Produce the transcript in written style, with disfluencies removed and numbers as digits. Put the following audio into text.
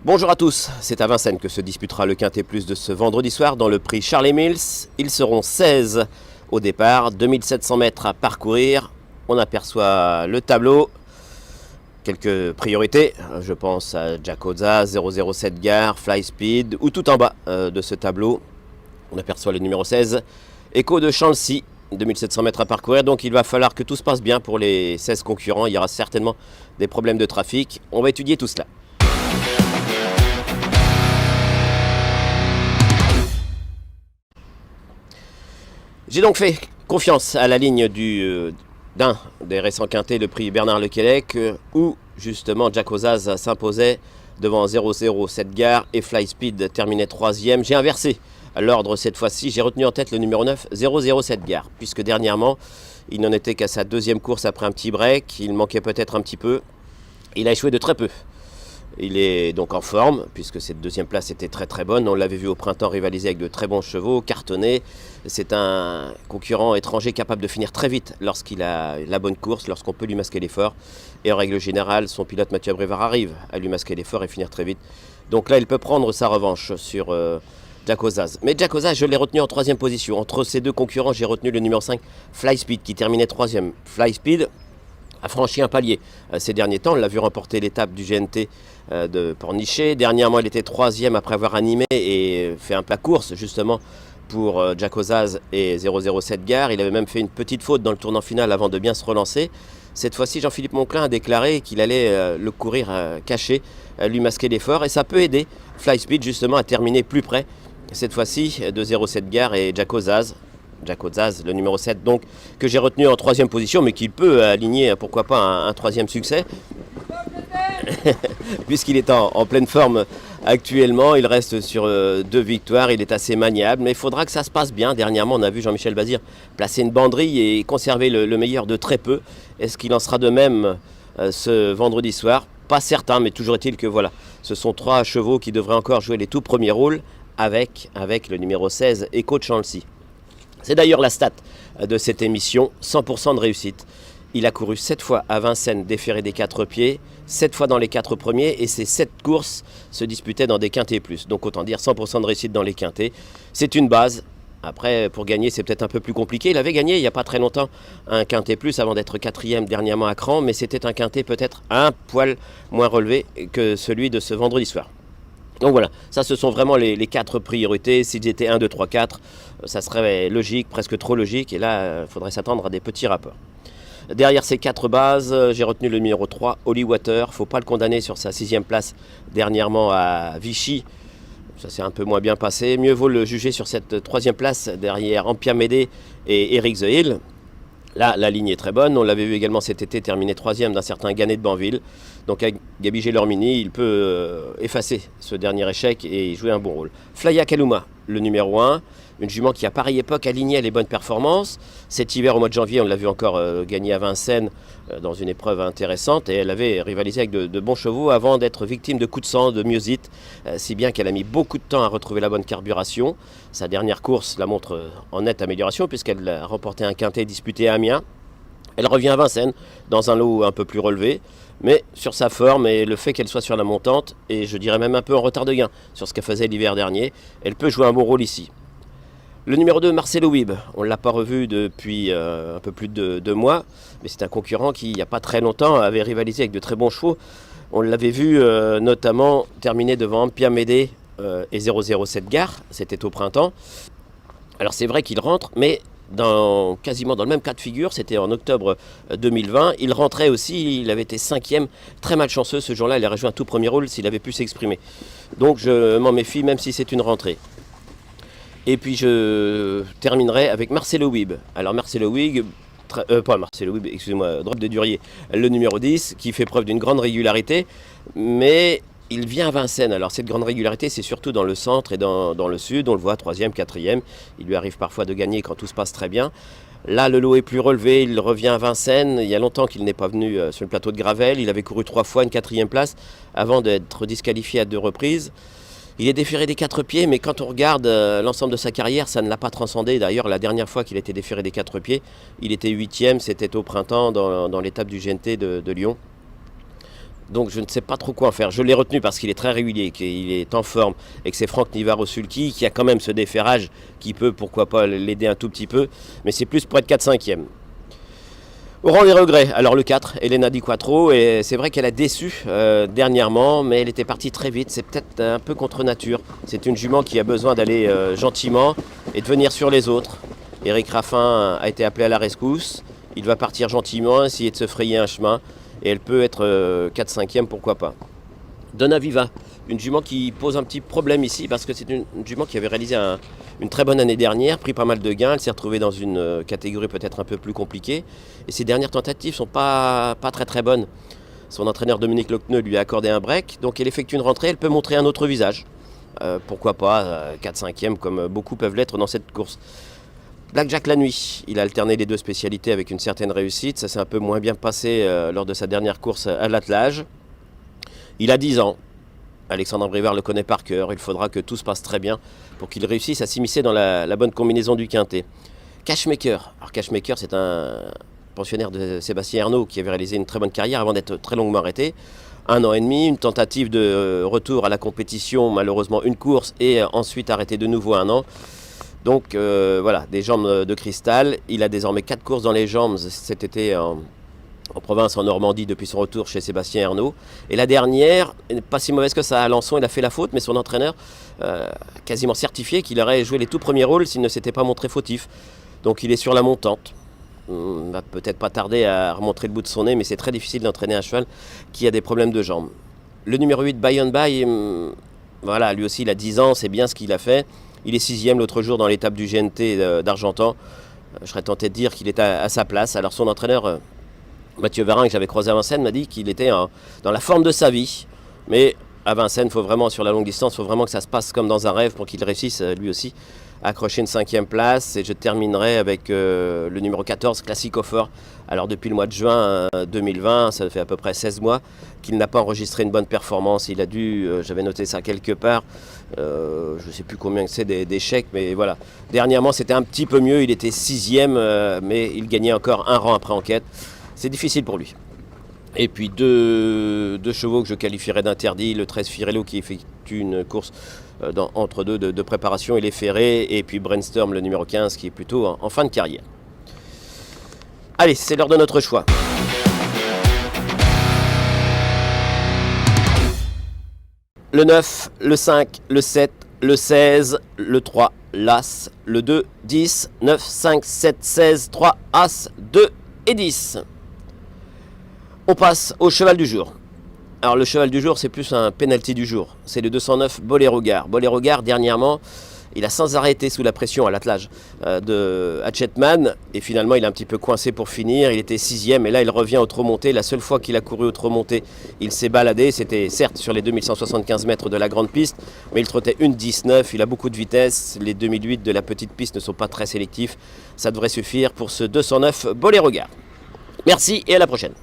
Bonjour à tous, c'est à Vincennes que se disputera le Quintet Plus de ce vendredi soir dans le prix Charles Mills. Ils seront 16 au départ, 2700 mètres à parcourir. On aperçoit le tableau, quelques priorités, je pense à Jacoza, 007 Gare, Fly Speed, ou tout en bas de ce tableau, on aperçoit le numéro 16, Echo de Chancy, 2700 mètres à parcourir, donc il va falloir que tout se passe bien pour les 16 concurrents, il y aura certainement des problèmes de trafic, on va étudier tout cela. J'ai donc fait confiance à la ligne d'un des récents quintés, le prix Bernard Lequelec, où justement Jacozaz s'imposait devant 007 Gare et Fly Speed terminait 3e. J'ai inversé l'ordre cette fois-ci, j'ai retenu en tête le numéro 9, 007 Gare, puisque dernièrement, il n'en était qu'à sa deuxième course après un petit break, il manquait peut-être un petit peu, il a échoué de très peu. Il est donc en forme, puisque cette deuxième place était très très bonne. On l'avait vu au printemps rivaliser avec de très bons chevaux, cartonné. C'est un concurrent étranger capable de finir très vite lorsqu'il a la bonne course, lorsqu'on peut lui masquer l'effort. Et en règle générale, son pilote Mathieu Abrivard arrive à lui masquer l'effort et finir très vite. Donc là, il peut prendre sa revanche sur Jacozaz. Mais Jacozaz, je l'ai retenu en troisième position. Entre ces deux concurrents, j'ai retenu le numéro 5, Fly Speed, qui terminait troisième. Fly Speed a franchi un palier ces derniers temps. On l'a vu remporter l'étape du GNT de Pornichet. Dernièrement, il était troisième après avoir animé et fait un plat course justement pour Jacozaz et 007 Gare. Il avait même fait une petite faute dans le tournant final avant de bien se relancer. Cette fois-ci, Jean-Philippe Monclin a déclaré qu'il allait le courir caché, lui masquer l'effort. Et ça peut aider Fly Speed justement à terminer plus près, cette fois-ci, de 07 Gare et Jacozaz. Jacozaz, le numéro 7, donc, que j'ai retenu en troisième position, mais qu'il peut aligner, pourquoi pas, un troisième succès. Puisqu'il est en pleine forme actuellement, il reste sur 2 victoires, il est assez maniable, mais il faudra que ça se passe bien. Dernièrement, on a vu Jean-Michel Bazir placer une banderille et conserver le meilleur de très peu. Est-ce qu'il en sera de même ce vendredi soir? Pas certain, mais toujours est-il que voilà, ce sont 3 chevaux qui devraient encore jouer les tout premiers rôles avec le numéro 16, Echo de Chancy. C'est d'ailleurs la stat de cette émission, 100% de réussite. Il a couru 7 fois à Vincennes, déféré des 4 pieds, 7 fois dans les 4 premiers, et ces 7 courses se disputaient dans des quintés plus. Donc autant dire 100% de réussite dans les quintés. C'est une base. Après, pour gagner, c'est peut-être un peu plus compliqué. Il avait gagné il n'y a pas très longtemps un quintet plus avant d'être 4e dernièrement à Cran, mais c'était un quintet peut-être un poil moins relevé que celui de ce vendredi soir. Donc voilà, ça ce sont vraiment les 4 priorités. S'ils étaient 1, 2, 3, 4, ça serait logique, presque trop logique. Et là, il faudrait s'attendre à des petits rapports. Derrière ces 4 bases, j'ai retenu le numéro 3, Holy Water. Il ne faut pas le condamner sur sa 6e place dernièrement à Vichy. Ça s'est un peu moins bien passé. Mieux vaut le juger sur cette 3e place derrière Ampia Médé et Eric The Hill. Là, la ligne est très bonne. On l'avait vu également cet été terminer 3e d'un certain Gannet de Banville. Donc avec Gabi Gelormini, il peut effacer ce dernier échec et jouer un bon rôle. Flya Kaluma, le numéro 1, une jument qui à pareille époque alignait les bonnes performances. Cet hiver, au mois de janvier, on l'a vu encore gagner à Vincennes dans une épreuve intéressante. Et elle avait rivalisé avec de bons chevaux avant d'être victime de coups de sang, de myosite, si bien qu'elle a mis beaucoup de temps à retrouver la bonne carburation. Sa dernière course la montre en nette amélioration puisqu'elle a remporté un quintet disputé à Amiens. Elle revient à Vincennes dans un lot un peu plus relevé, mais sur sa forme et le fait qu'elle soit sur la montante, et je dirais même un peu en retard de gain sur ce qu'elle faisait l'hiver dernier, elle peut jouer un bon rôle ici. Le numéro 2, Marcelo Wib, on ne l'a pas revu depuis un peu plus de 2 mois, mais c'est un concurrent qui, il n'y a pas très longtemps, avait rivalisé avec de très bons chevaux. On l'avait vu notamment terminer devant Ampia Médé et 007 Gare, c'était au printemps. Alors c'est vrai qu'il rentre, mais quasiment dans le même cas de figure, c'était en octobre 2020. Il rentrait aussi, il avait été 5e, très malchanceux ce jour-là, il aurait joué un tout premier rôle s'il avait pu s'exprimer. Donc je m'en méfie même si c'est une rentrée. Et puis je terminerai avec Marcelo Wib. Alors Marcelo Wib, excusez-moi, Drop de Durier, le numéro 10, qui fait preuve d'une grande régularité, mais il vient à Vincennes. Alors cette grande régularité, c'est surtout dans le centre et dans le sud. On le voit 3e, 4e. Il lui arrive parfois de gagner quand tout se passe très bien. Là, le lot est plus relevé. Il revient à Vincennes. Il y a longtemps qu'il n'est pas venu sur le plateau de Gravel. Il avait couru 3 fois une 4e place avant d'être disqualifié à 2 reprises. Il est déféré des 4 pieds, mais quand on regarde l'ensemble de sa carrière, ça ne l'a pas transcendé. D'ailleurs, la dernière fois qu'il a été déféré des 4 pieds, il était 8e. C'était au printemps dans l'étape du GNT de Lyon. Donc je ne sais pas trop quoi en faire. Je l'ai retenu parce qu'il est très régulier, qu'il est en forme et que c'est Franck Nivard-Sulky qui a quand même ce déferrage qui peut, pourquoi pas, l'aider un tout petit peu. Mais c'est plus pour être 4-5e. Au rang des regrets, alors le 4, Elena Di Quattro, et c'est vrai qu'elle a déçu dernièrement, mais elle était partie très vite, c'est peut-être un peu contre nature. C'est une jument qui a besoin d'aller gentiment et de venir sur les autres. Éric Raffin a été appelé à la rescousse, il va partir gentiment, essayer de se frayer un chemin, et elle peut être 4-5e, pourquoi pas. Donna Viva, une jument qui pose un petit problème ici, parce que c'est une jument qui avait réalisé une très bonne année dernière, pris pas mal de gains, elle s'est retrouvée dans une catégorie peut-être un peu plus compliquée, et ses dernières tentatives sont pas très bonnes. Son entraîneur Dominique Lochneux lui a accordé un break, donc elle effectue une rentrée, elle peut montrer un autre visage. Pourquoi pas 4-5e, comme beaucoup peuvent l'être dans cette course. Blackjack la nuit, il a alterné les deux spécialités avec une certaine réussite, ça s'est un peu moins bien passé lors de sa dernière course à l'attelage. Il a 10 ans, Alexandre Brivard le connaît par cœur, il faudra que tout se passe très bien pour qu'il réussisse à s'immiscer dans la bonne combinaison du quintet. Cashmaker, alors Cashmaker c'est un pensionnaire de Sébastien Ernaud qui avait réalisé une très bonne carrière avant d'être très longuement arrêté. 1 an et demi, une tentative de retour à la compétition, malheureusement une course et ensuite arrêté de nouveau 1 an. Donc voilà, des jambes de cristal, il a désormais 4 courses dans les jambes cet été en province, en Normandie, depuis son retour chez Sébastien Ernaud. Et la dernière, pas si mauvaise que ça, à Alençon, il a fait la faute, mais son entraîneur quasiment certifié qu'il aurait joué les tout premiers rôles s'il ne s'était pas montré fautif. Donc il est sur la montante. On va peut-être pas tarder à remontrer le bout de son nez, mais c'est très difficile d'entraîner un cheval qui a des problèmes de jambes. Le numéro 8, Buy and Buy, voilà, lui aussi il a 10 ans, c'est bien ce qu'il a fait. Il est 6e l'autre jour dans l'étape du GNT d'Argentan. Je serais tenté de dire qu'il est à sa place. Alors son entraîneur, Mathieu Varin, que j'avais croisé à Vincennes, m'a dit qu'il était dans la forme de sa vie. Mais à Vincennes, faut vraiment, sur la longue distance, il faut vraiment que ça se passe comme dans un rêve pour qu'il réussisse lui aussi à accrocher une 5e place. Et je terminerai avec le numéro 14, Classic Offer. Alors depuis le mois de juin 2020, ça fait à peu près 16 mois qu'il n'a pas enregistré une bonne performance. Il a dû, j'avais noté ça quelque part, je ne sais plus combien c'est d'échecs, mais voilà. Dernièrement, c'était un petit peu mieux, il était 6e, mais il gagnait encore un rang après enquête. C'est difficile pour lui. Et puis deux chevaux que je qualifierais d'interdits, le 13 Firello qui effectue une course entre deux de préparation, il est ferré, et puis Brainstorm, le numéro 15, qui est plutôt en fin de carrière. Allez, c'est l'heure de notre choix. Le 9, le 5, le 7, le 16, le 3, l'As, le 2, 10, 9, 5, 7, 16, 3, As, 2 et 10. On passe au cheval du jour. Alors le cheval du jour, c'est plus un penalty du jour. C'est le 209 Bolero Gare. Bolero Gare, dernièrement, il a sans arrêt été sous la pression à l'attelage de Hatchetman. Et finalement, il est un petit peu coincé pour finir. Il était 6e et là, il revient au trot monté. La seule fois qu'il a couru au trot monté, il s'est baladé. C'était certes sur les 2175 mètres de la grande piste, mais il trottait une 19. Il a beaucoup de vitesse. Les 2008 de la petite piste ne sont pas très sélectifs. Ça devrait suffire pour ce 209 Bolero Gare. Merci et à la prochaine.